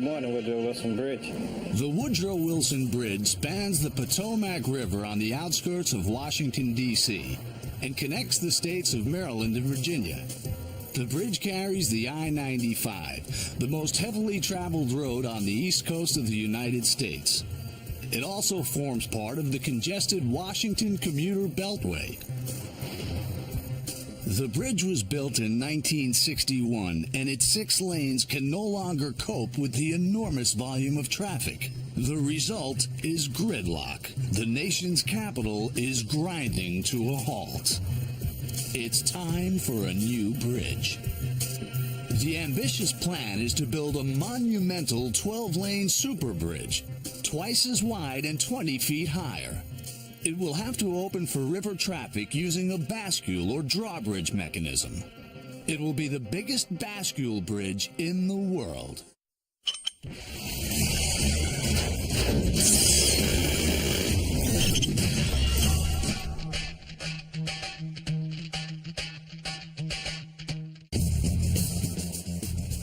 morning, Woodrow Wilson Bridge. The Woodrow Wilson Bridge spans the Potomac River on the outskirts of Washington, D.C., and connects the states of Maryland and Virginia. The bridge carries the I-95, the most heavily traveled road on the east coast of the United States. It also forms part of the congested Washington commuter beltway. The bridge was built in 1961, and its 6 lanes can no longer cope with the enormous volume of traffic. The result is gridlock. The nation's capital is grinding to a halt. It's time for a new bridge. The ambitious plan is to build a monumental 12-lane super bridge, twice as wide and 20 feet higher. It will have to open for river traffic using a bascule or drawbridge mechanism. It will be the biggest bascule bridge in the world.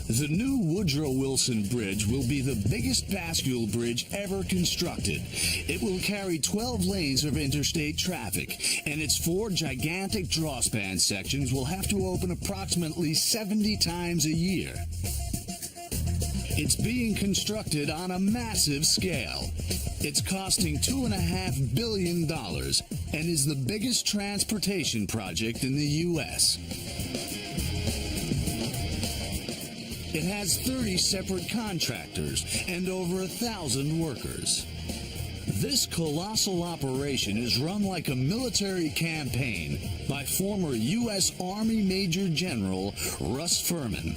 The new Woodrow Wilson Bridge will be the biggest bascule bridge ever constructed. It will carry 12 lanes of interstate traffic, and its 4 gigantic drawspan sections will have to open approximately 70 times a year. It's being constructed on a massive scale. It's costing $2.5 billion and is the biggest transportation project in the U.S. It has 30 separate contractors and over 1,000 workers. This colossal operation is run like a military campaign by former U.S. Army Major General Russ Furman.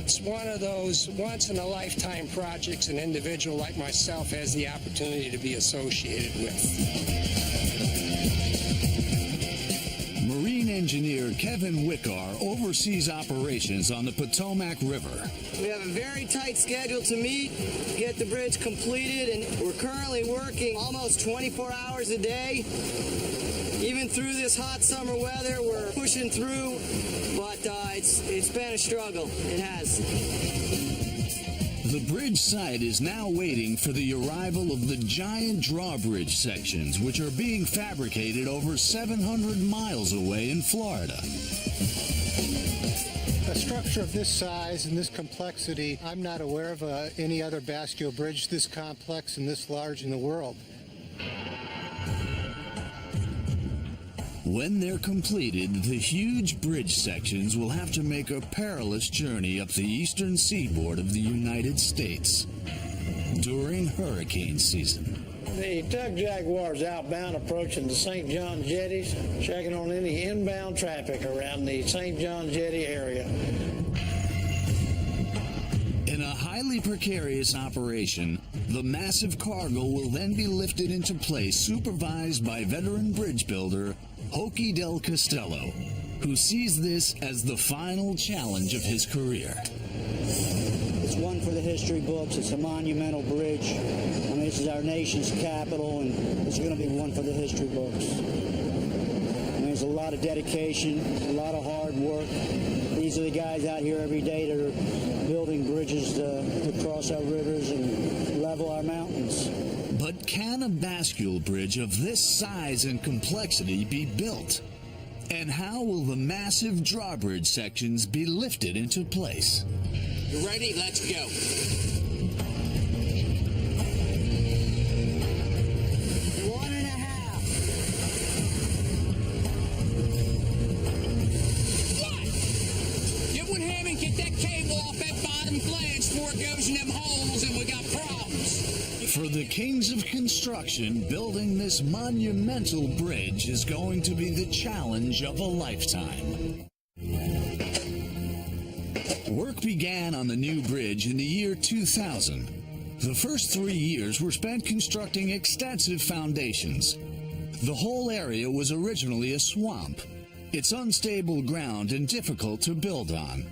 It's one of those once-in-a-lifetime projects an individual like myself has the opportunity to be associated with. Marine engineer Kevin Wickar oversees operations on the Potomac River. We have a very tight schedule to meet, get the bridge completed, and we're currently working almost 24 hours a day. Even through this hot summer weather, we're pushing through, but it's been a struggle. It has. The bridge site is now waiting for the arrival of the giant drawbridge sections, which are being fabricated over 700 miles away in Florida. A structure of this size and this complexity, I'm not aware of any other bascule bridge this complex and this large in the world. When they're completed, the huge bridge sections will have to make a perilous journey up the eastern seaboard of the United States during hurricane season. The Tug Jaguar is outbound approaching the St. John jetties, checking on any inbound traffic around the St. John jetty area. In a highly precarious operation, the massive cargo will then be lifted into place, supervised by veteran bridge builder Hokie Del Castello, who sees this as the final challenge of his career. It's one for the history books. It's a monumental bridge. I mean, this is our nation's capital, and it's going to be one for the history books. I mean, there's a lot of dedication, a lot of hard work. These are the guys out here every day that are building bridges to cross our rivers and level our mountains. But can a bascule bridge of this size and complexity be built? And how will the massive drawbridge sections be lifted into place? You ready? Let's go. Get that cable off that bottom flange before it goes in them holes and we got problems. For the kings of construction, building this monumental bridge is going to be the challenge of a lifetime. Work began on the new bridge in the year 2000. The first 3 years were spent constructing extensive foundations. The whole area was originally a swamp. It's unstable ground and difficult to build on.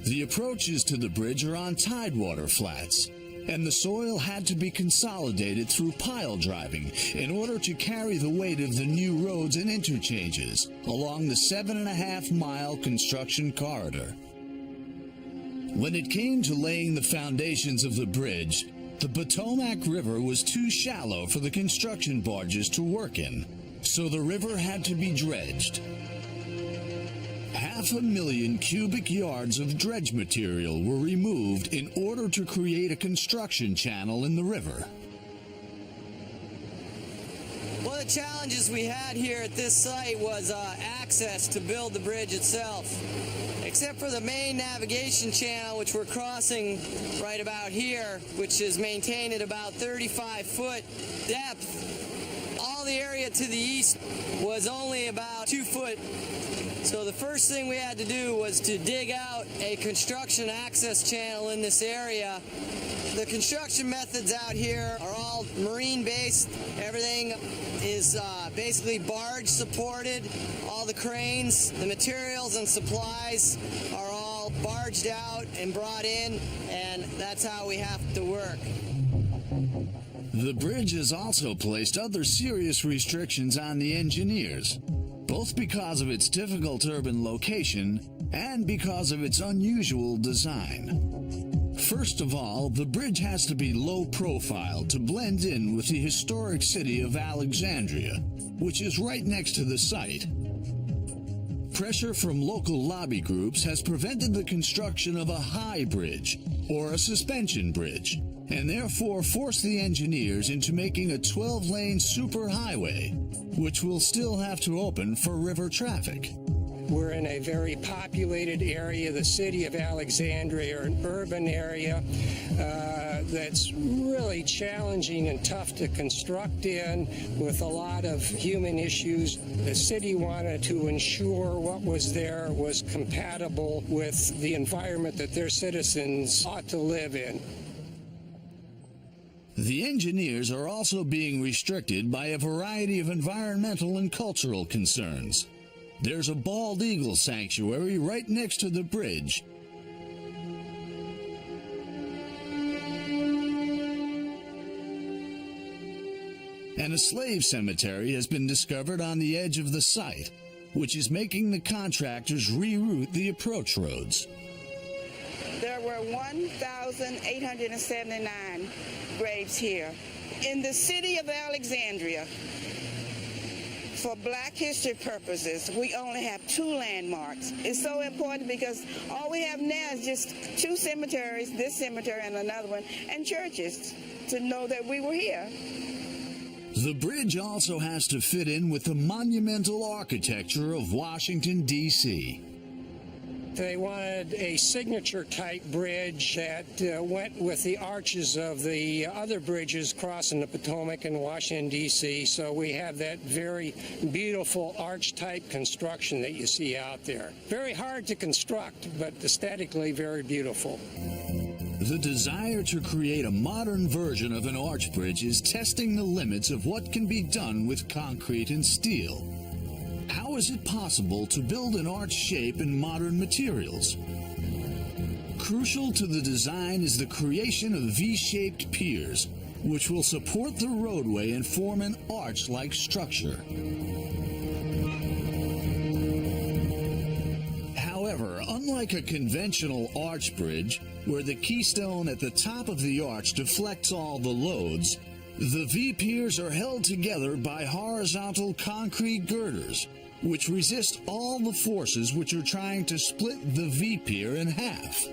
The approaches to the bridge are on tidewater flats, and the soil had to be consolidated through pile driving in order to carry the weight of the new roads and interchanges along the 7.5-mile construction corridor. When it came to laying the foundations of the bridge, the Potomac River was too shallow for the construction barges to work in, so the river had to be dredged. 500,000 cubic yards of dredge material were removed in order to create a construction channel in the river. One of the challenges we had here at this site was access to build the bridge itself. Except for the main navigation channel, which we're crossing right about here, which is maintained at about 35-foot depth, all the area to the east was only about 2 foot. So the first thing we had to do was to dig out a construction access channel in this area. The construction methods out here are all marine-based. Everything is basically barge supported. All the cranes, the materials and supplies are all barged out and brought in, and that's how we have to work. The bridge has also placed other serious restrictions on the engineers, both because of its difficult urban location and because of its unusual design. First of all, the bridge has to be low profile to blend in with the historic city of Alexandria, which is right next to the site. Pressure from local lobby groups has prevented the construction of a high bridge or a suspension bridge, and therefore forced the engineers into making a 12-lane superhighway, which will still have to open for river traffic. We're in a very populated area, the city of Alexandria, an urban area that's really challenging and tough to construct in, with a lot of human issues. The city wanted to ensure what was there was compatible with the environment that their citizens ought to live in. The engineers are also being restricted by a variety of environmental and cultural concerns. There's a bald eagle sanctuary right next to the bridge. And a slave cemetery has been discovered on the edge of the site, which is making the contractors reroute the approach roads. There were 1,879 graves here. In the city of Alexandria, for Black history purposes, we only have 2 landmarks. It's so important because all we have now is just 2 cemeteries, this cemetery and another one, and churches to know that we were here. The bridge also has to fit in with the monumental architecture of Washington, D.C. They wanted a signature-type bridge that went with the arches of the other bridges crossing the Potomac in Washington, D.C., so we have that very beautiful arch-type construction that you see out there. Very hard to construct, but aesthetically very beautiful. The desire to create a modern version of an arch bridge is testing the limits of what can be done with concrete and steel. How is it possible to build an arch shape in modern materials? Crucial to the design is the creation of V-shaped piers, which will support the roadway and form an arch-like structure. However, unlike a conventional arch bridge, where the keystone at the top of the arch deflects all the loads, the V-piers are held together by horizontal concrete girders, which resist all the forces which are trying to split the V-pier in half.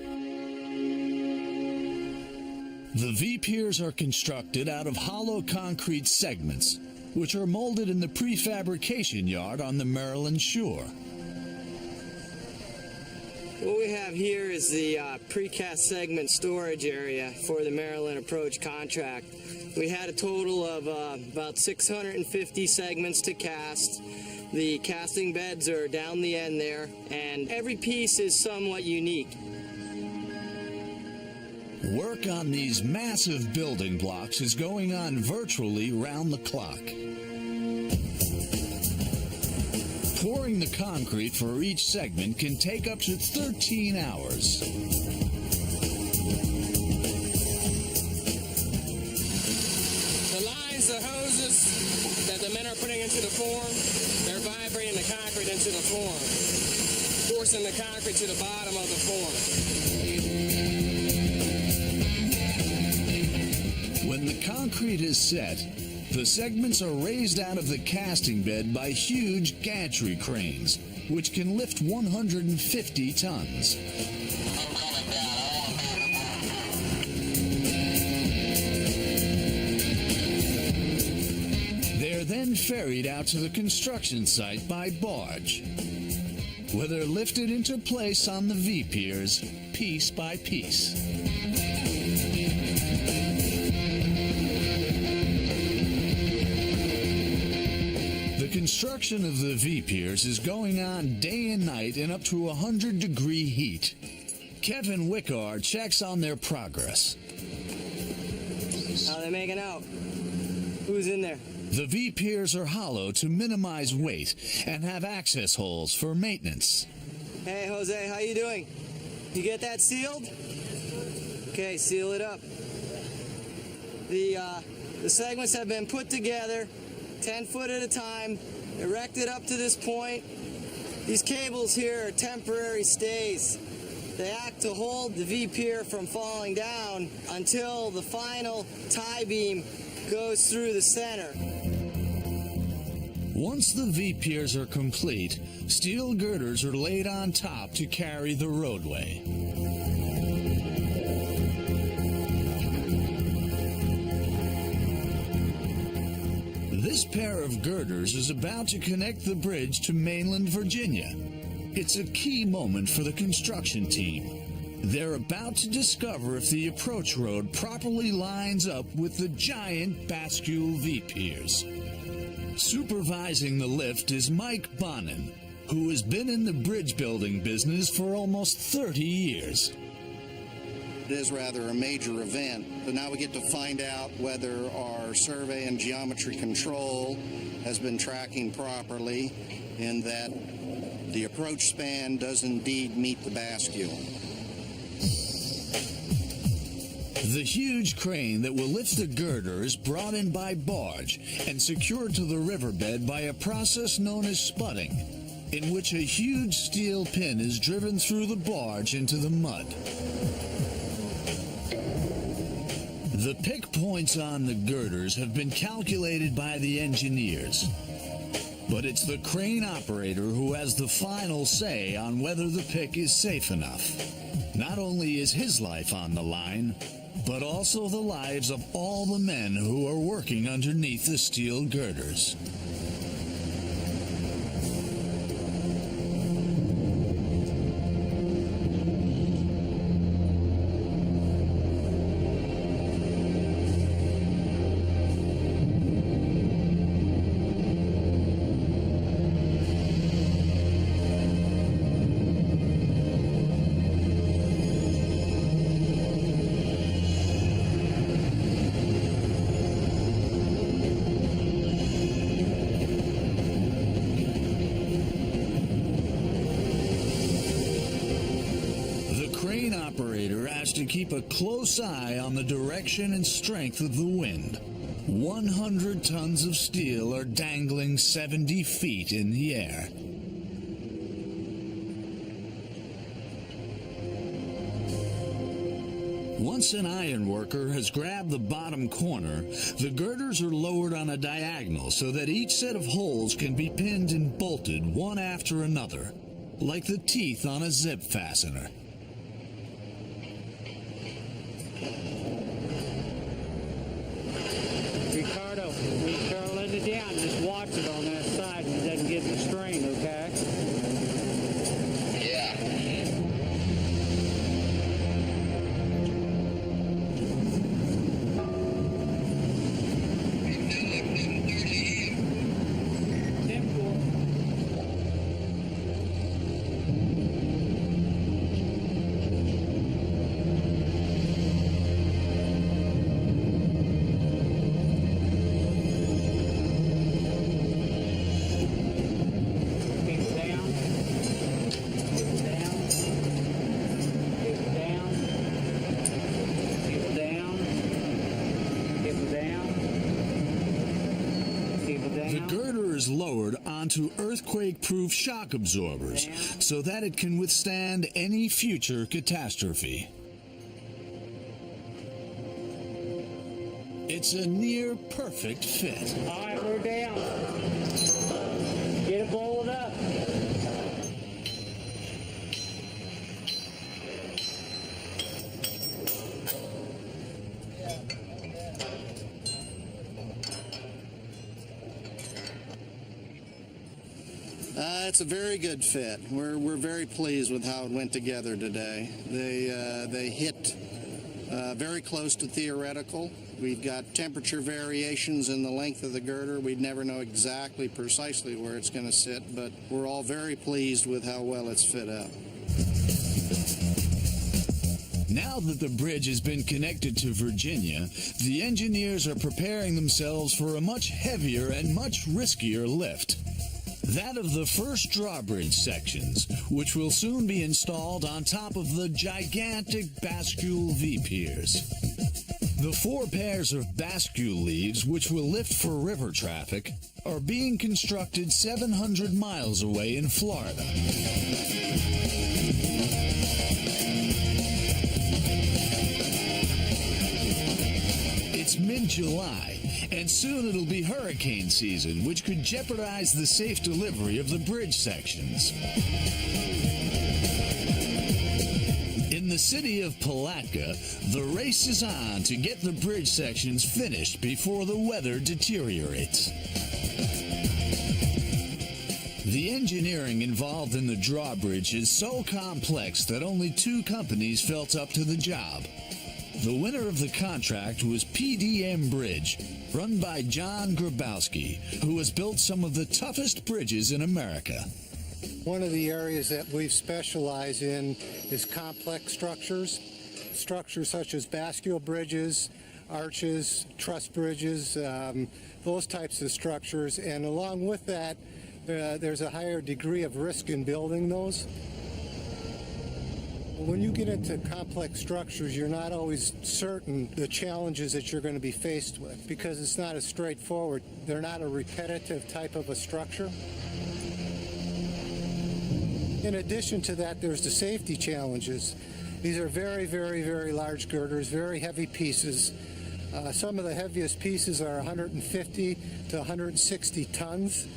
The V-piers are constructed out of hollow concrete segments, which are molded in the prefabrication yard on the Maryland shore. What we have here is the precast segment storage area for the Maryland approach contract. We had a total of about 650 segments to cast. The casting beds are down the end there, and every piece is somewhat unique. Work on these massive building blocks is going on virtually round the clock. Pouring the concrete for each segment can take up to 13 hours. The lines, the hoses that the men are putting into the form, they're vibrating the concrete into the form. Force pressing the concrete to the bottom of the form. When the concrete is set, the segments are raised out of the casting bed by huge gantry cranes, which can lift 150 tons. They're then ferried out to the construction site by barge, where they're lifted into place on the V-piers, piece by piece. The construction of the V-piers is going on day and night in up to 100-degree heat. Kevin Wickard checks on their progress. How are they making out? Who's in there? The V-piers are hollow to minimize weight and have access holes for maintenance. Hey, Jose, how you doing? You get that sealed? Okay, seal it up. The segments have been put together 10 foot at a time, erected up to this point. These cables here are temporary stays. They act to hold the V-pier from falling down until the final tie beam goes through the center. Once the V-piers are complete, steel girders are laid on top to carry the roadway. This pair of girders is about to connect the bridge to mainland Virginia. It's a key moment for the construction team. They're about to discover if the approach road properly lines up with the giant bascule V-piers. Supervising the lift is Mike Bonin, who has been in the bridge building business for almost 30 years. It is rather a major event, but now we get to find out whether our survey and geometry control has been tracking properly and that the approach span does indeed meet the bascule. The huge crane that will lift the girder is brought in by barge and secured to the riverbed by a process known as spudding, in which a huge steel pin is driven through the barge into the mud. The pick points on the girders have been calculated by the engineers, but it's the crane operator who has the final say on whether the pick is safe enough. Not only is his life on the line, but also the lives of all the men who are working underneath the steel girders. To keep a close eye on the direction and strength of the wind. 100 tons of steel are dangling 70 feet in the air. Once an iron worker has grabbed the bottom corner, the girders are lowered on a diagonal so that each set of holes can be pinned and bolted one after another, like the teeth on a zip fastener. Let it down. Just watch it on that side and it doesn't get the strain, okay? Yeah. Lowered onto earthquake-proof shock absorbers so that it can withstand any future catastrophe. It's a near-perfect fit. All right, we're down. Get it bolted up. It's a very good fit. We're very pleased with how it went together today. They hit very close to theoretical. We've got temperature variations in the length of the girder. We'd never know exactly precisely where it's going to sit, but we're all very pleased with how well it's fit up. Now that the bridge has been connected to Virginia, the engineers are preparing themselves for a much heavier and much riskier lift. That of the first drawbridge sections, which will soon be installed on top of the gigantic bascule V-piers. The 4 pairs of bascule leaves, which will lift for river traffic, are being constructed 700 miles away in Florida. It's mid-July, and soon it'll be hurricane season, which could jeopardize the safe delivery of the bridge sections. In the city of Palatka, the race is on to get the bridge sections finished before the weather deteriorates. The engineering involved in the drawbridge is so complex that only 2 companies felt up to the job. The winner of the contract was PDM Bridge, run by John Grabowski, who has built some of the toughest bridges in America. One of the areas that we've specialized in is complex structures. Structures such as bascule bridges, arches, truss bridges, those types of structures. And along with that, there's a higher degree of risk in building those. When you get into complex structures, you're not always certain the challenges that you're going to be faced with because it's not as straightforward. They're not a repetitive type of a structure. In addition to that, there's the safety challenges. These are very, very, very large girders, very heavy pieces. Some of the heaviest pieces are 150 to 160 tons.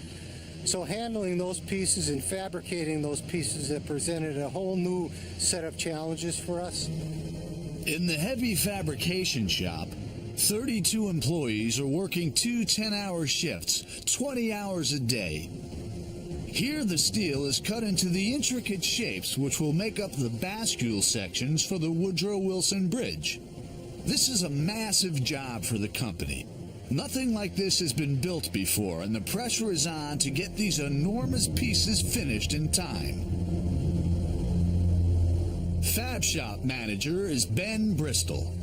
So handling those pieces and fabricating those pieces have presented a whole new set of challenges for us. In the heavy fabrication shop, 32 employees are working 2 10-hour shifts, 20 hours a day. Here the steel is cut into the intricate shapes which will make up the bascule sections for the Woodrow Wilson Bridge. This is a massive job for the company. Nothing like this has been built before, and the pressure is on to get these enormous pieces finished in time. Fab Shop manager is Ben Bristol.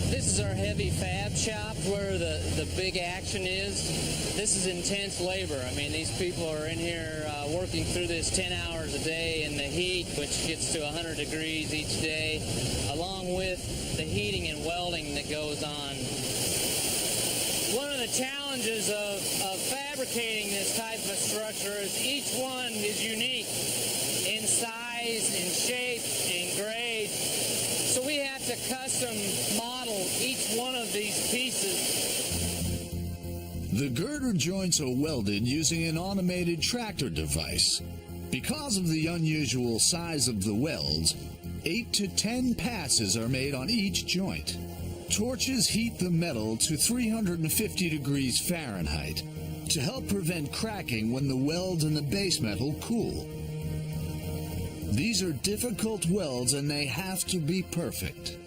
This is our heavy fab shop where the big action is. This is intense labor. I mean, these people are in here working through this 10 hours a day in the heat, which gets to 100 degrees each day, along with the heating and welding that goes on. One of the challenges of fabricating this type of structure is each one is unique in size, in shape, in grade. So we have to custom model each one of these pieces. The girder joints are welded using an automated tractor device. Because of the unusual size of the welds, 8 to 10 passes are made on each joint. Torches heat the metal to 350 degrees Fahrenheit to help prevent cracking when the weld and the base metal cool. These are difficult welds and they have to be perfect.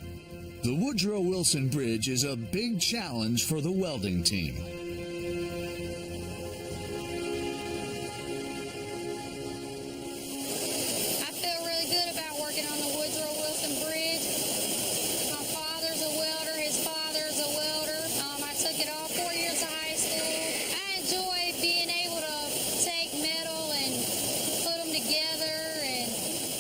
The Woodrow Wilson Bridge is a big challenge for the welding team. I feel really good about working on the Woodrow Wilson Bridge. My father's a welder, his father's a welder. I took it all 4 years of high school. I enjoy being able to take metal and put them together and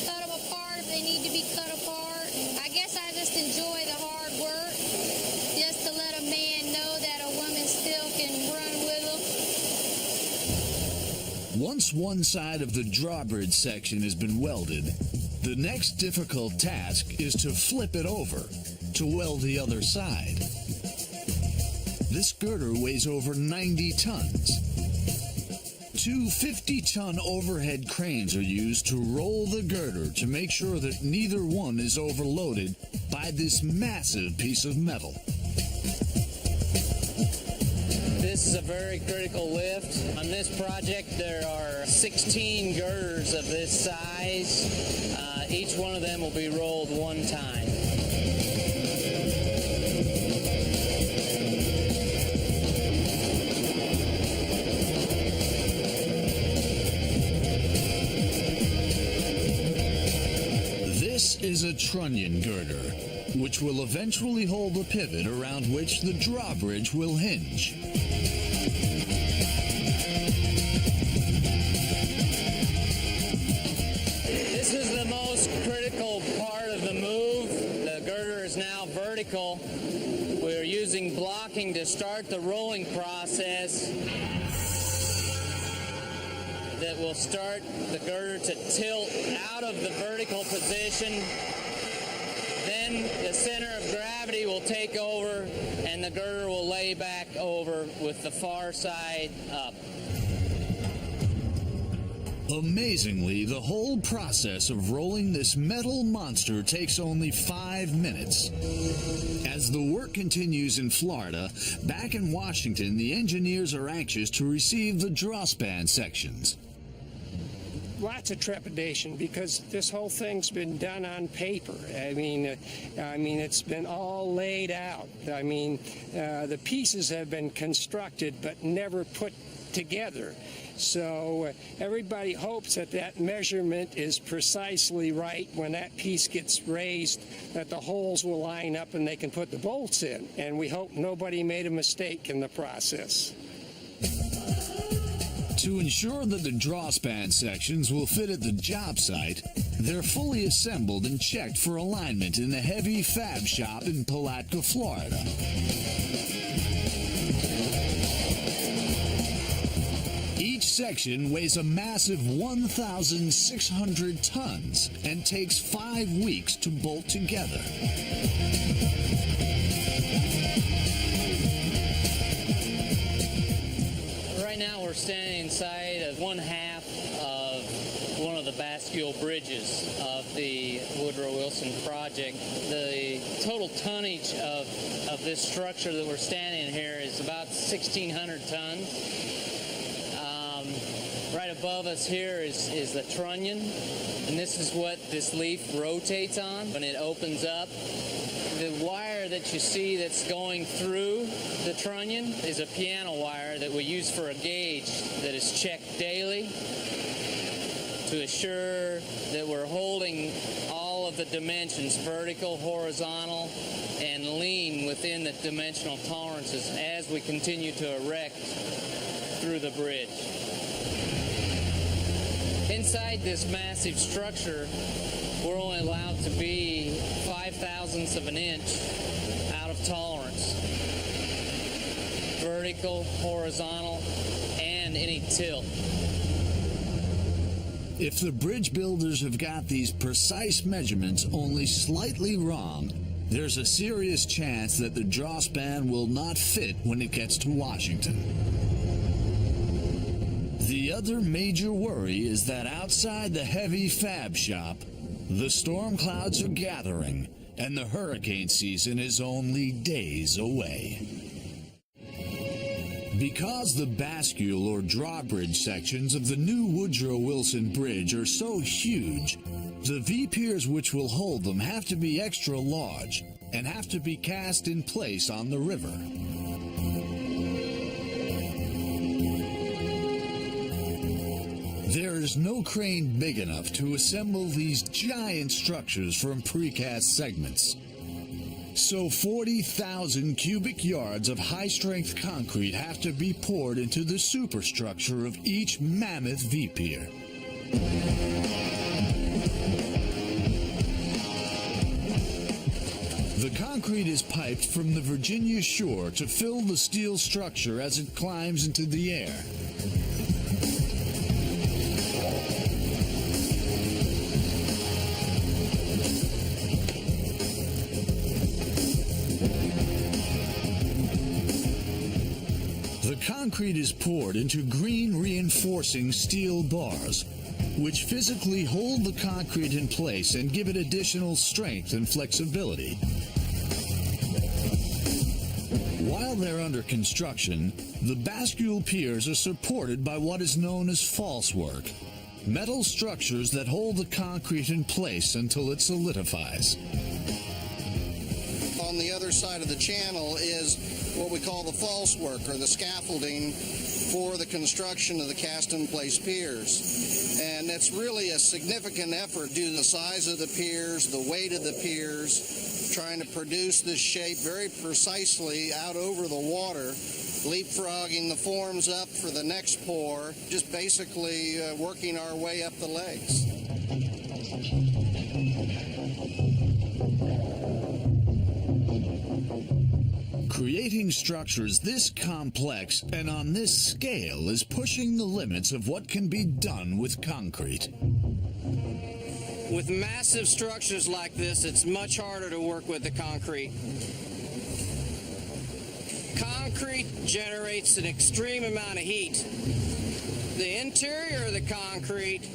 cut them apart if they need to be cut apart. I guess I just enjoy the hard work, just to let a man know that a woman still can Once one side of the drawbridge section has been welded, the next difficult task is to flip it over to weld the other side. This girder weighs over 90 tons. Two 50-ton overhead cranes are used to roll the girder to make sure that neither one is overloaded by this massive piece of metal. This is a very critical lift. On this project, there are 16 girders of this size. Each one of them will be rolled one time. This is a trunnion girder, which will eventually hold the pivot around which the drawbridge will hinge. This is the most critical part of the move. The girder is now vertical. We're using blocking to start the rolling process that will start the girder to tilt out of the vertical position. Then the center of gravity will take over and the girder will lay back over with the far side up. Amazingly, the whole process of rolling this metal monster takes only 5 minutes. As the work continues in Florida, back in Washington, the engineers are anxious to receive the drawspan sections. Lots of trepidation because this whole thing's been done on paper. I mean, it's been all laid out. I mean, the pieces have been constructed but never put together. So everybody hopes that that measurement is precisely right when that piece gets raised, that the holes will line up and they can put the bolts in. And we hope nobody made a mistake in the process. To ensure that the drawspan sections will fit at the job site, they're fully assembled and checked for alignment in the heavy fab shop in Palatka, Florida. Each section weighs a massive 1,600 tons and takes 5 weeks to bolt together. Right now we're standing inside of one half of one of the bascule bridges of the Woodrow Wilson project. The total tonnage of this structure that we're standing in here is about 1,600 tons. Right above us here is the trunnion, and this is what this leaf rotates on when it opens up. The wire that you see that's going through the trunnion is a piano wire that we use for a gauge that is checked daily to assure that we're holding all of the dimensions, vertical, horizontal, and lean within the dimensional tolerances as we continue to erect through the bridge. Inside this massive structure, we're only allowed to be 5/1000ths of an inch out of tolerance. Vertical, horizontal, and any tilt. If the bridge builders have got these precise measurements only slightly wrong, there's a serious chance that the drawspan will not fit when it gets to Washington. The other major worry is that outside the heavy fab shop, the storm clouds are gathering and the hurricane season is only days away. Because the bascule or drawbridge sections of the new Woodrow Wilson Bridge are so huge, the V-piers which will hold them have to be extra large and have to be cast in place on the river. There is no crane big enough to assemble these giant structures from precast segments. So 40,000 cubic yards of high-strength concrete have to be poured into the superstructure of each mammoth V-pier. The concrete is piped from the Virginia shore to fill the steel structure as it climbs into the air. concrete is poured into green reinforcing steel bars, which physically hold the concrete in place and give it additional strength and flexibility. While they're under construction, the bascule piers are supported by what is known as falsework, metal structures that hold the concrete in place until it solidifies. On the other side of the channel is what we call the falsework, or the scaffolding for the construction of the cast-in-place piers. And it's really a significant effort due to the size of the piers, the weight of the piers, trying to produce this shape very precisely out over the water, leapfrogging the forms up for the next pour, just basically working our way up the legs. Creating structures this complex and on this scale is pushing the limits of what can be done with concrete. With massive structures like this, it's much harder to work with the concrete. Concrete generates an extreme amount of heat. The interior of the concrete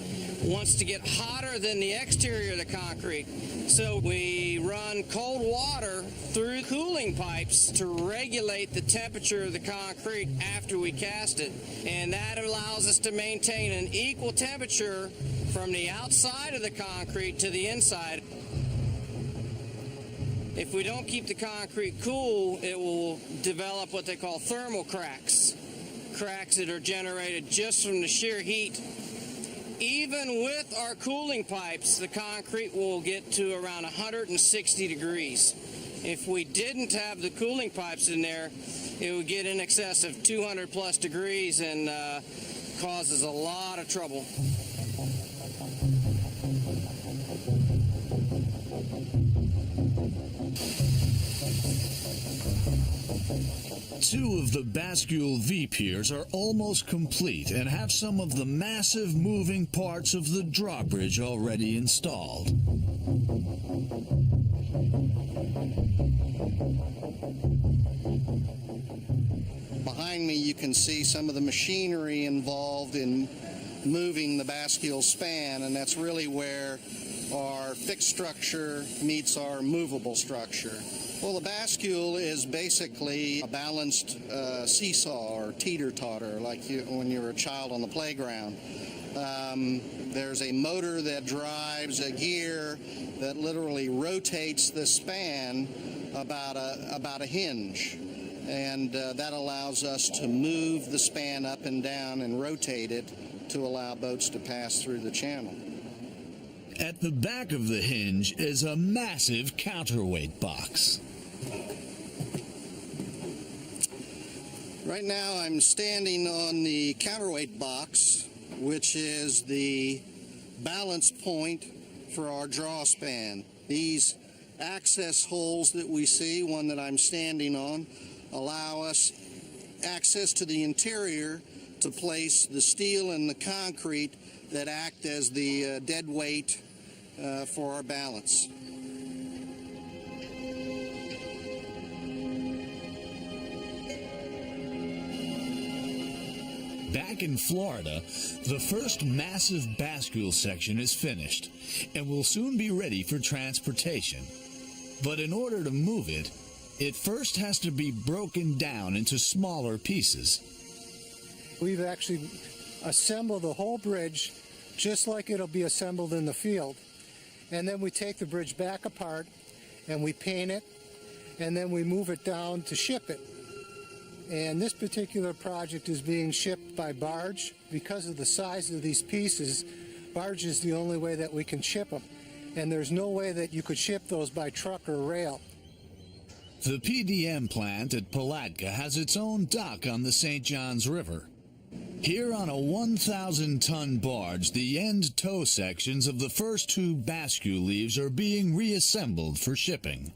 wants to get hotter than the exterior of the concrete. So we run cold water through cooling pipes to regulate the temperature of the concrete after we cast it. And that allows us to maintain an equal temperature from the outside of the concrete to the inside. If we don't keep the concrete cool, it will develop what they call thermal cracks. Cracks that are generated just from the sheer heat. Even with our cooling pipes, the concrete will get to around 160 degrees. If we didn't have the cooling pipes in there, it would get in excess of 200 plus degrees and causes a lot of trouble. Two of the bascule V-piers are almost complete and have some of the massive moving parts of the drawbridge already installed. Behind me you can see some of the machinery involved in moving the bascule span, and that's really where our fixed structure meets our movable structure. Well, the bascule is basically a balanced seesaw or teeter-totter, like when you were a child on the playground. There's a motor that drives a gear that literally rotates the span about a hinge. And that allows us to move the span up and down and rotate it to allow boats to pass through the channel. At the back of the hinge is a massive counterweight box. Right now I'm standing on the counterweight box, which is the balance point for our draw span. These access holes that we see, one that I'm standing on, allow us access to the interior to place the steel and the concrete that act as the dead weight for our balance. Back in Florida, the first massive bascule section is finished and will soon be ready for transportation. But in order to move it, it first has to be broken down into smaller pieces. We've actually assembled the whole bridge just like it'll be assembled in the field. And then we take the bridge back apart and we paint it, and then we move it down to ship it. And this particular project is being shipped by barge. Because of the size of these pieces, barge is the only way that we can ship them. And there's no way that you could ship those by truck or rail. The PDM plant at Palatka has its own dock on the St. Johns River. Here on a 1,000-ton barge, the end tow sections of the first two bascule leaves are being reassembled for shipping.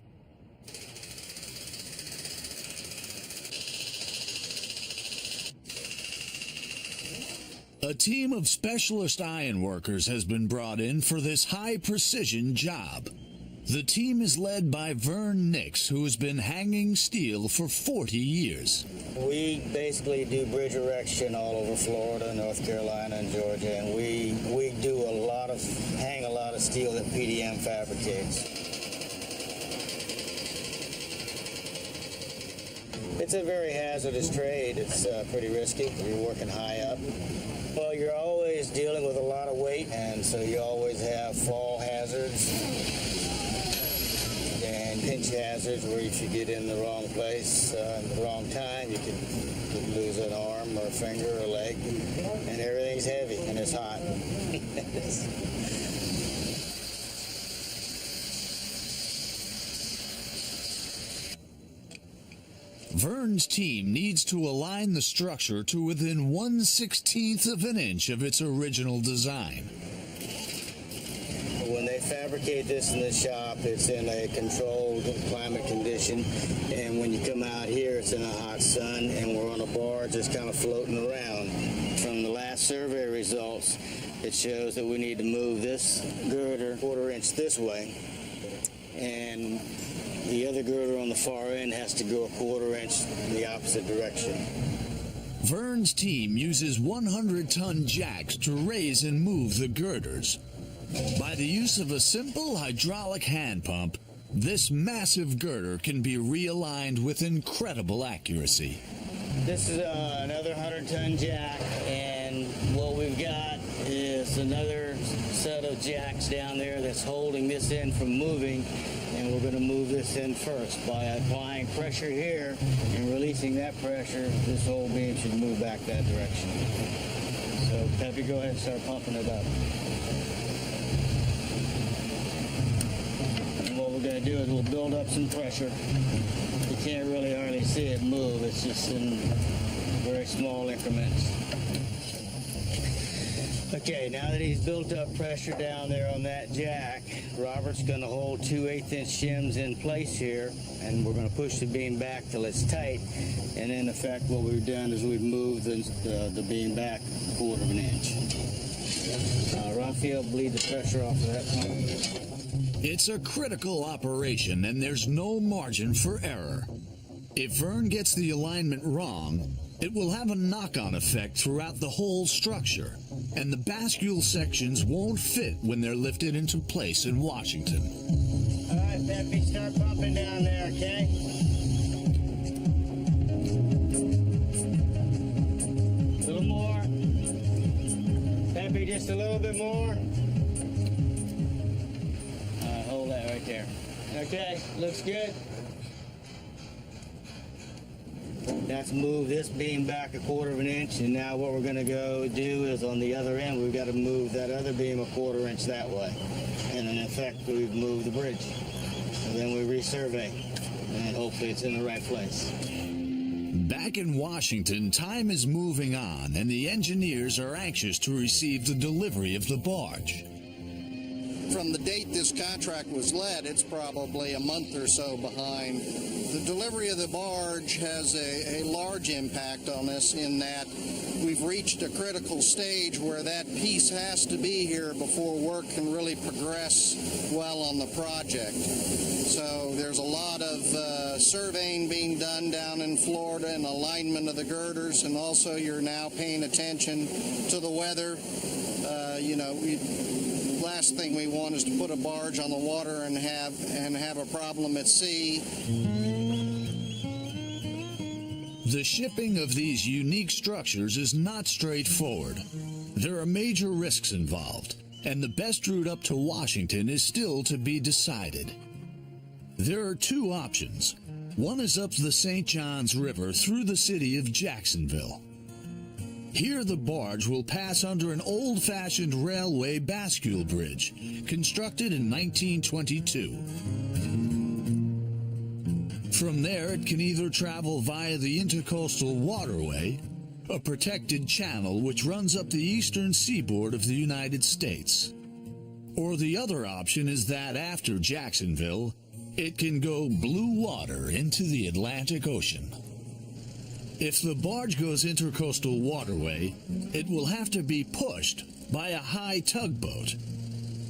A team of specialist iron workers has been brought in for this high-precision job. The team is led by Vern Nix, who has been hanging steel for 40 years. We basically do bridge erection all over Florida, North Carolina, and Georgia, and we hang a lot of steel that PDM fabricates. It's a very hazardous trade. It's pretty risky. You're working high up. Well, you're always dealing with a lot of weight, and so you always have fall hazards and pinch hazards where if you get in the wrong place at the wrong time, you could lose an arm or a finger or a leg, and everything's heavy and it's hot. Vern's team needs to align the structure to within 1/16th of an inch of its original design. When they fabricate this in the shop, it's in a controlled climate condition, and when you come out here, it's in a hot sun, and we're on a barge that's kind of floating around. From the last survey results, it shows that we need to move this girder 1/4 inch this way, and the other girder on the far end has to go 1/4 inch in the opposite direction. Vern's team uses 100-ton jacks to raise and move the girders. By the use of a simple hydraulic hand pump, this massive girder can be realigned with incredible accuracy. This is another 100-ton jack, and what we've got is another set of jacks down there that's holding this end from moving, and we're going to move this in first. By applying pressure here and releasing that pressure, this whole beam should move back that direction. So, Peppy, go ahead and start pumping it up. And what we're going to do is we'll build up some pressure. You can't really hardly see it move. It's just in very small increments. Okay, now that he's built up pressure down there on that jack, Robert's going to hold 2 1/8-inch shims in place here, and we're going to push the beam back till it's tight. And in effect, what we've done is we've moved the beam back 1/4 inch. Raphael, bleed the pressure off of that pump. It's a critical operation, and there's no margin for error. If Vern gets the alignment wrong, it will have a knock-on effect throughout the whole structure, and the bascule sections won't fit when they're lifted into place in Washington. All right, Peppy, start pumping down there, okay? A little more. Peppy, just a little bit more. Hold that right there. Okay, looks good. That's move this beam back 1/4 inch, and now what we're going to go do is on the other end, we've got to move that other beam 1/4 inch that way. And in effect, we've moved the bridge. And then we resurvey, and hopefully it's in the right place. Back in Washington, time is moving on, and the engineers are anxious to receive the delivery of the barge. From the date this contract was let, it's probably a month or so behind. The delivery of the barge has a large impact on us in that we've reached a critical stage where that piece has to be here before work can really progress well on the project. So there's a lot of surveying being done down in Florida and alignment of the girders, and also you're now paying attention to the weather. Last thing we want is to put a barge on the water and have a problem at sea. The shipping of these unique structures is not straightforward. There are major risks involved, and the best route up to Washington is still to be decided. There are two options. One is up the St. Johns River through the city of Jacksonville. Here the barge will pass under an old-fashioned railway bascule bridge, constructed in 1922. From there, it can either travel via the Intercoastal Waterway, a protected channel which runs up the eastern seaboard of the United States. Or the other option is that after Jacksonville, it can go blue water into the Atlantic Ocean. If the barge goes Intercoastal Waterway, it will have to be pushed by a high tugboat.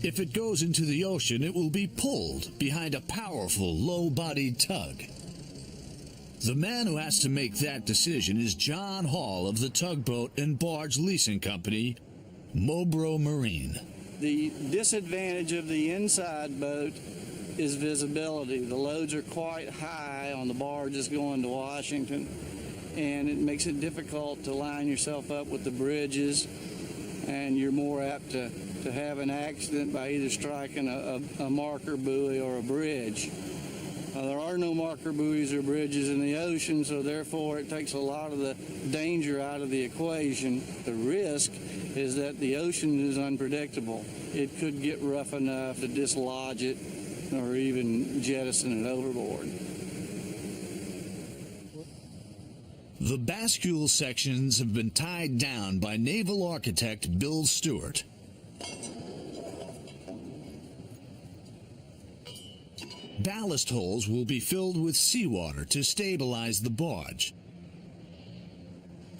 If it goes into the ocean, it will be pulled behind a powerful, low-bodied tug. The man who has to make that decision is John Hall of the tugboat and barge leasing company, Woodrow Marine. The disadvantage of the inside boat is visibility. The loads are quite high on the barges going to Washington, and it makes it difficult to line yourself up with the bridges, and you're more apt to have an accident by either striking a marker buoy or a bridge. There are no marker buoys or bridges in the ocean, so therefore it takes a lot of the danger out of the equation. The risk is that the ocean is unpredictable. It could get rough enough to dislodge it or even jettison it overboard. The bascule sections have been tied down by naval architect Bill Stewart. Ballast holes will be filled with seawater to stabilize the barge.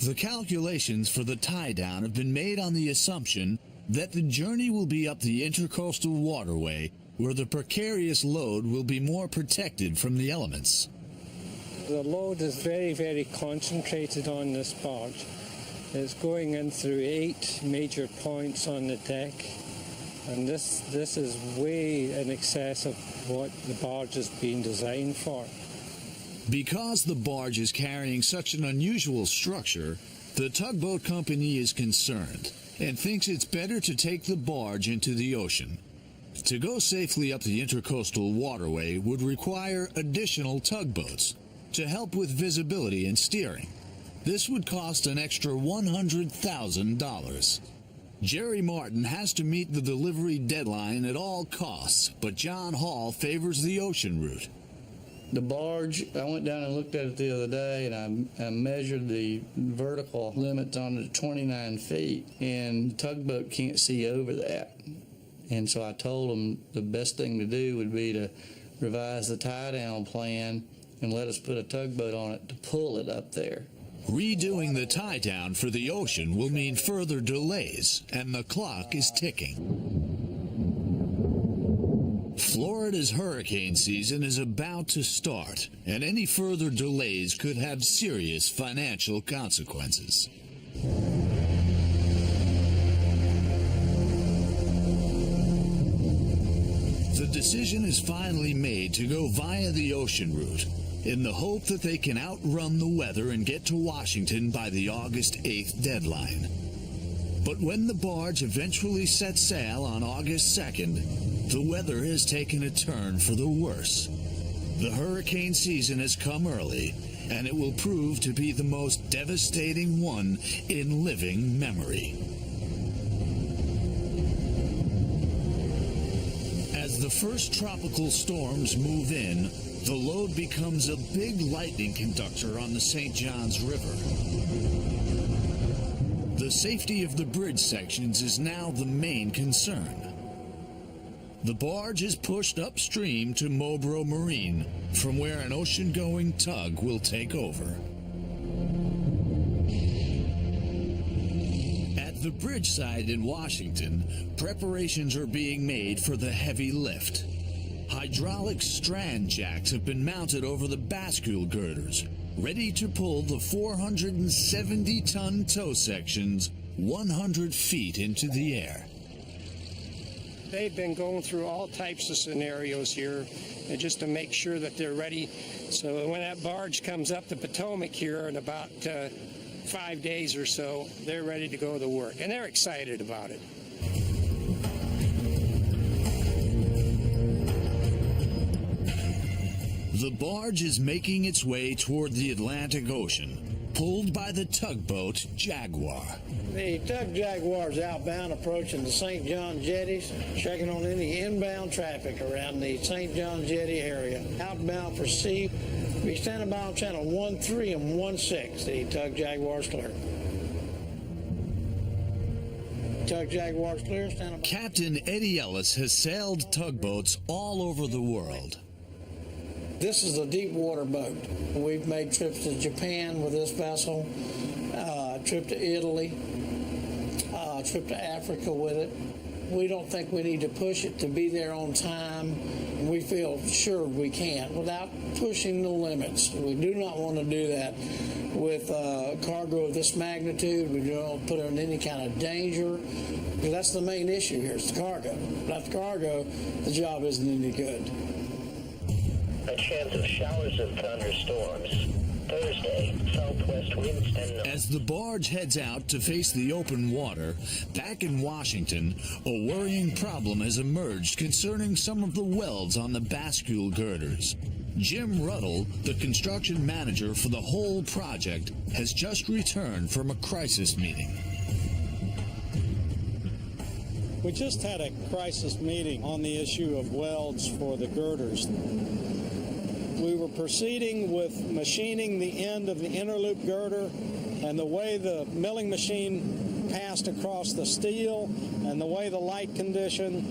The calculations for the tie-down have been made on the assumption that the journey will be up the intercoastal waterway, where the precarious load will be more protected from the elements. The load is very, very concentrated on this barge. It's going in through 8 major points on the deck, and this is way in excess of what the barge is being designed for. Because the barge is carrying such an unusual structure, the tugboat company is concerned and thinks it's better to take the barge into the ocean. To go safely up the intercoastal waterway would require additional tugboats to help with visibility and steering. This would cost an extra $100,000. Jerry Martin has to meet the delivery deadline at all costs, but John Hall favors the ocean route. The barge, I went down and looked at it the other day, and I measured the vertical limits on it at 29 feet, and the tugboat can't see over that. And so I told them the best thing to do would be to revise the tie-down plan and let us put a tugboat on it to pull it up there. Redoing the tie-down for the ocean will mean further delays, and the clock is ticking. Florida's hurricane season is about to start, and any further delays could have serious financial consequences. The decision is finally made to go via the ocean route, in the hope that they can outrun the weather and get to Washington by the August 8th deadline. But when the barge eventually sets sail on August 2nd, the weather has taken a turn for the worse. The hurricane season has come early, and it will prove to be the most devastating one in living memory. As the first tropical storms move in, the load becomes a big lightning conductor on the St. Johns River. The safety of the bridge sections is now the main concern. The barge is pushed upstream to Woodrow Marine, from where an ocean-going tug will take over. At the bridge side in Washington, preparations are being made for the heavy lift. Hydraulic strand jacks have been mounted over the bascule girders, ready to pull the 470-ton tow sections 100 feet into the air. They've been going through all types of scenarios here just to make sure that they're ready. So when that barge comes up the Potomac here in about 5 days or so, they're ready to go to work, and they're excited about it. The barge is making its way toward the Atlantic Ocean, pulled by the tugboat Jaguar. The tug Jaguar is outbound approaching the St. John jetties, checking on any inbound traffic around the St. John jetty area. Outbound for sea, be standing by on channel 13 and 16. The tug Jaguar is clear. Tug Jaguar is clear, standing by. Captain Eddie Ellis has sailed tugboats all over the world. This is a deep water boat. We've made trips to Japan with this vessel, a trip to Italy, a trip to Africa with it. We don't think we need to push it to be there on time. We feel sure we can without pushing the limits. We do not want to do that with cargo of this magnitude. We don't want to put it in any kind of danger, because that's the main issue here, is the cargo. Without the cargo, the job isn't any good. A chance of showers and thunderstorms. Thursday, southwest winds and... As the barge heads out to face the open water, back in Washington, a worrying problem has emerged concerning some of the welds on the bascule girders. Jim Ruddle, the construction manager for the whole project, has just returned from a crisis meeting. We just had a crisis meeting on the issue of welds for the girders. We were proceeding with machining the end of the inner loop girder, and the way the milling machine passed across the steel and the way the light condition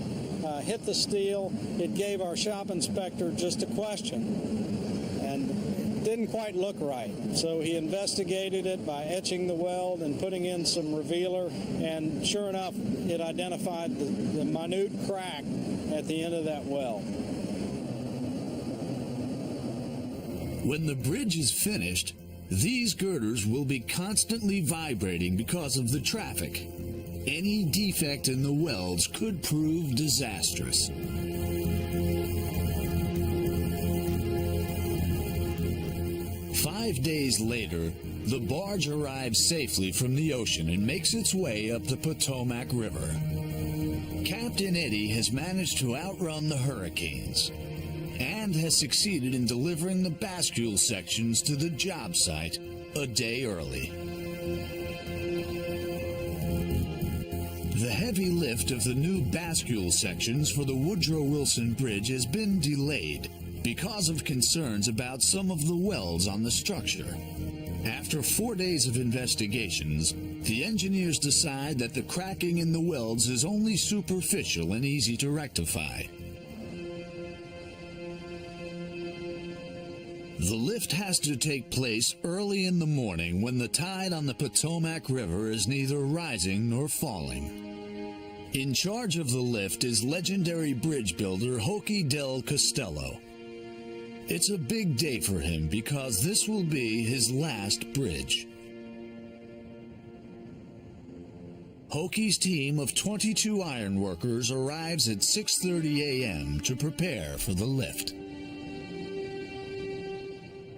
hit the steel, it gave our shop inspector just a question, and it didn't quite look right. So he investigated it by etching the weld and putting in some revealer, and sure enough, it identified the minute crack at the end of that weld. When the bridge is finished, these girders will be constantly vibrating because of the traffic. Any defect in the welds could prove disastrous. 5 days later, the barge arrives safely from the ocean and makes its way up the Potomac River. Captain Eddie has managed to outrun the hurricanes and has succeeded in delivering the bascule sections to the job site a day early. The heavy lift of the new bascule sections for the Woodrow Wilson Bridge has been delayed because of concerns about some of the welds on the structure. After 4 days of investigations, the engineers decide that the cracking in the welds is only superficial and easy to rectify. The lift has to take place early in the morning when the tide on the Potomac River is neither rising nor falling. In charge of the lift is legendary bridge builder Hokie Del Costello. It's a big day for him because this will be his last bridge. Hokie's team of 22 ironworkers arrives at 6:30 a.m. to prepare for the lift.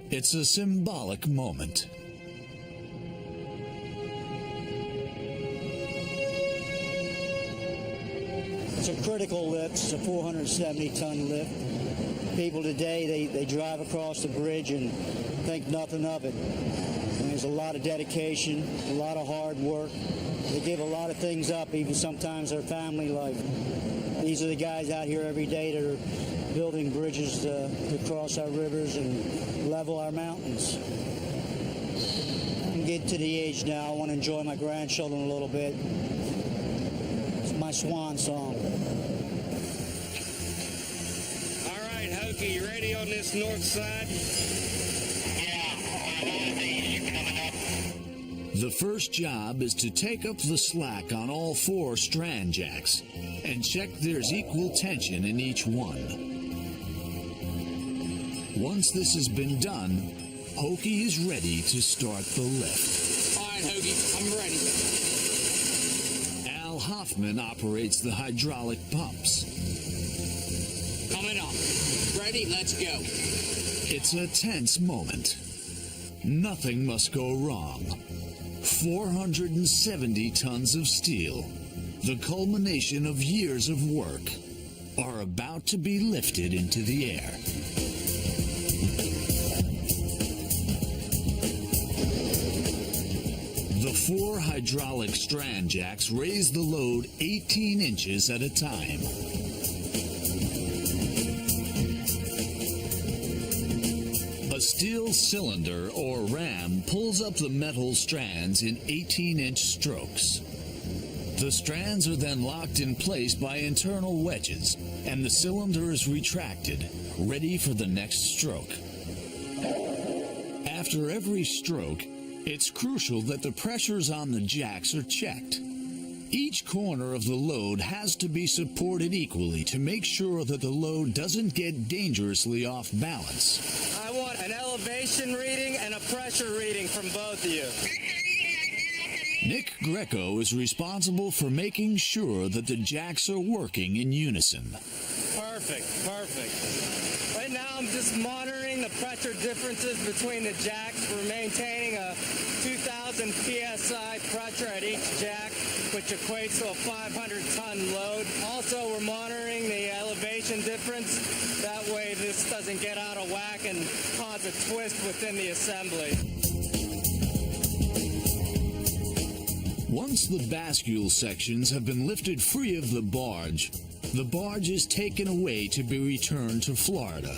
It's a symbolic moment. It's a critical lift. It's a 470-ton lift. People today, they drive across the bridge and think nothing of it. And there's a lot of dedication, a lot of hard work. They give a lot of things up, even sometimes their family life. These are the guys out here every day that are building bridges to cross our rivers and level our mountains. I'm getting to the age now, I want to enjoy my grandchildren a little bit. It's my swan song. All right, Hokie, you ready on this north side? The first job is to take up the slack on all 4 strand jacks and check there's equal tension in each one. Once this has been done, Hokie is ready to start the lift. All right, Hokie, I'm ready. Al Hoffman operates the hydraulic pumps. Coming up. Ready? Let's go. It's a tense moment. Nothing must go wrong. 470 tons of steel, the culmination of years of work, are about to be lifted into the air. The 4 hydraulic strand jacks raise the load 18 inches at a time. A steel cylinder or ram pulls up the metal strands in 18-inch strokes. The strands are then locked in place by internal wedges, and the cylinder is retracted, ready for the next stroke. After every stroke, it's crucial that the pressures on the jacks are checked. Each corner of the load has to be supported equally to make sure that the load doesn't get dangerously off balance. I want an elevation reading and a pressure reading from both of you. Nick Greco is responsible for making sure that the jacks are working in unison. Perfect, perfect. Right now I'm just monitoring the pressure differences between the jacks. We're maintaining a 2,000 psi pressure at each jack, which equates to a 500-ton load. Also, we're monitoring the elevation difference. That way this doesn't get out of whack and cause a twist within the assembly. Once the bascule sections have been lifted free of the barge is taken away to be returned to Florida.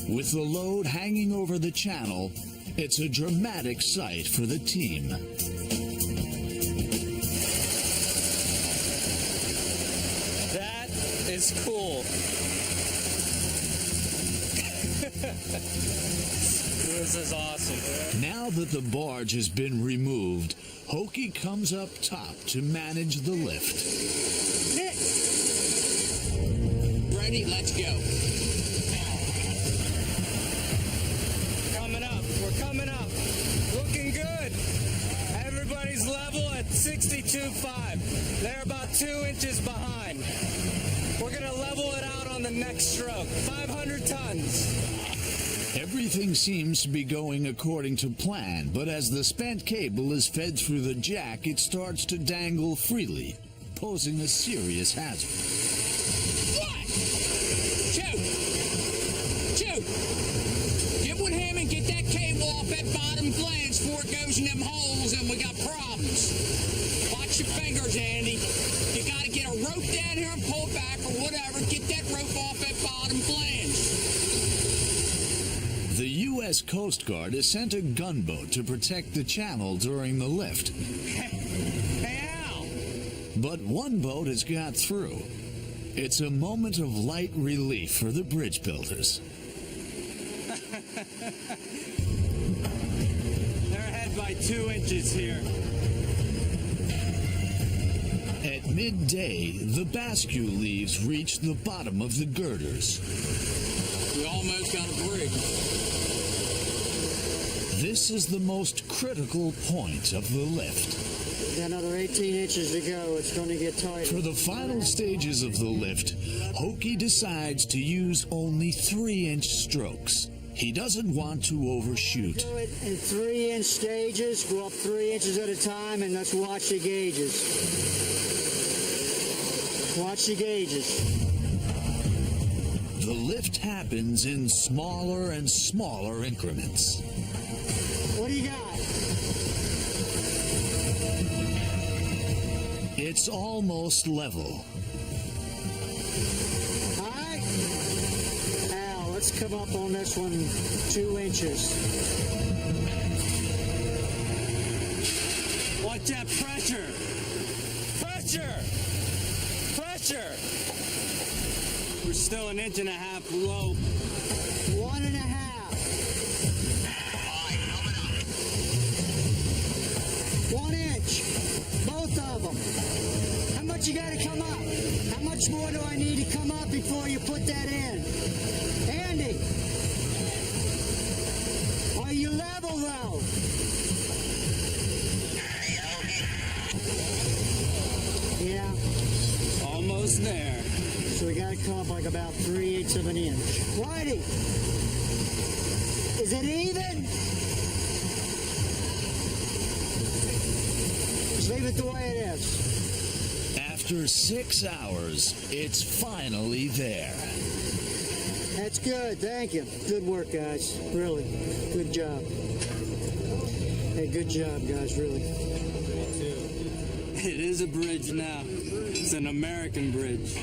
With the load hanging over the channel, it's a dramatic sight for the team. That is cool. This is awesome. Now that the barge has been removed, Hokey comes up top to manage the lift. Nick! Ready? Let's go. Coming up. We're coming up. Looking good. Everybody's level at 62.5. They're about 2 inches behind. We're going to level it out on the next stroke. 500 tons. Everything seems to be going according to plan, but as the spent cable is fed through the jack, it starts to dangle freely, posing a serious hazard. What? Joe! Get with him and get that cable off that bottom flange before it goes in them holes and we got problems. Watch your fingers, Andy. You got to get a rope down here and pull back or whatever. Get that rope off that bottom flange. The U.S. Coast Guard has sent a gunboat to protect the channel during the lift. Hey, Al! But one boat has got through. It's a moment of light relief for the bridge builders. They're ahead by 2 inches here. At midday, the bascule leaves reach the bottom of the girders. We almost got a bridge. This is the most critical point of the lift. Got another 18 inches to go. It's going to get tighter. For the final stages of the lift, Hokey decides to use only 3-inch strokes. He doesn't want to overshoot. Do it in 3-inch stages. Go up 3 inches at a time, and let's watch the gauges. Watch the gauges. The lift happens in smaller and smaller increments. What do you got? It's almost level. All right. Al, let's come up on this one 2 inches. Watch that pressure. Pressure. Pressure. We're still 1.5 inches below. 1.5. 1 inch. Both of them. How much you got to come up? How much more do I need to come up before you put that in? Andy, are you level though? Yeah. Almost there. So we got to come up like about 3/8 of an inch. Whitey, is it even? Just leave it the way it is. After 6 hours, it's finally there. That's good. Thank you. Good work, guys. Really. Good job. Hey, good job, guys. Really. It is a bridge now. It's an American bridge.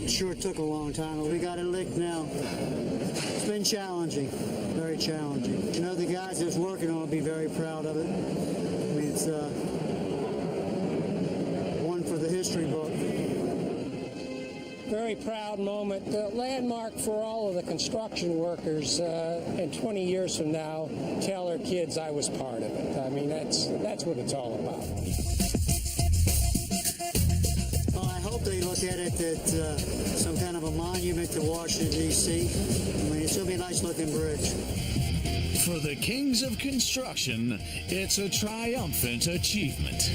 Sure took a long time, but we got it licked now. It's been challenging. Very challenging. You know, the guys that's working on it will be very proud of it. I mean, it's one for the history book. Very proud moment, landmark for all of the construction workers, and 20 years from now, tell their kids I was part of it. I mean, that's what it's all about. hope they look at it as some kind of a monument to Washington, D.C. I mean, it's going to be a nice-looking bridge. For the kings of construction, it's a triumphant achievement.